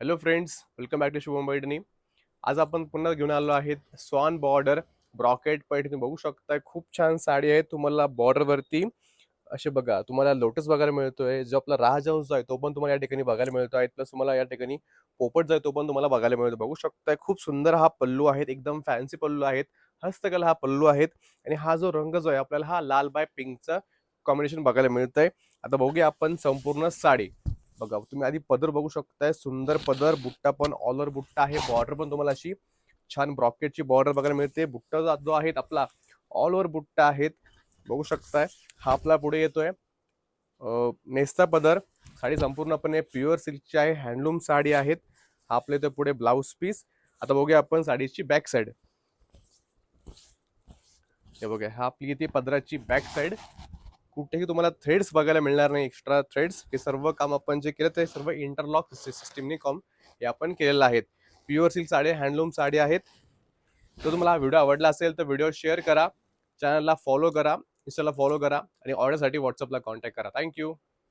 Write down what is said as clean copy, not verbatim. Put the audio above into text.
Hello friends, welcome back to Shubham Paithani. आज आपण पुन्हा घेऊन आलो आहेत स्वान बॉर्डर ब्रॉकेट पैठणी. बघू शकताय खूप छान साडी आहे. तुम्हाला बॉर्डर वरती असे बघा, तुम्हाला लोटस बघायला मिळतोय. जो आपला राजहंस आहे तो पण तुम्हाला या ठिकाणी बघायला मिळतो आहे. प्लस तुम्हाला या ठिकाणी पोपट जो आहे तो पण तुम्हाला बघायला मिळतो. बघू शकताय खूप सुंदर हा पल्लू आहे. एकदम फॅन्सी पल्लू आहेत. हस्तकला हा पल्लू आहेत. आणि हा जो रंग जो आहे आपल्याला हा लाल बाय पिंकचा कॉम्बिनेशन बघायला मिळतंय. आता बघूया आपण संपूर्ण साडी. बघा, तुम्ही आधी पदर बघू शकताय. सुंदर पदर, बुट्टा पण ऑल ओव्हर बुट्टा आहे. बॉर्डर पण तुम्हाला अशी छान ब्रॉकेटची बॉर्डर बघायला मिळते. बुट्टा जो आहे आपला ऑल ओव्हर बुट्टा आहेत. बघू शकताय हा आपला पुढे येतोय नेस्ता पदर. साडी संपूर्णपणे प्युअर सिल्कची आहे. हँडलूम साडी आहेत. हा आपल्या इथे पुढे ब्लाउज पीस. आता बघूया आपण साडीची बॅक साइड. हे बघा, हा आपली इथे पदराची बॅक साइड. कुठेही तुम्हाला थ्रेड्स बघायला मिळणार नाही, एक्स्ट्रा थ्रेड्स. हे सर्व काम आपण जे केलं ते सर्व इंटरलॉक सिस्टीमने हे आपण केलेलं आहे. Pure silk sari, handloom sari आहेत. तर तुम्हाला हा व्हिडिओ आवडला असेल तर व्हिडिओ शेअर करा, चॅनलला फॉलो करा, इंस्टाला फॉलो करा आणि ऑर्डरसाठी व्हॉट्सअपला कॉन्टॅक्ट करा. थँक्यू.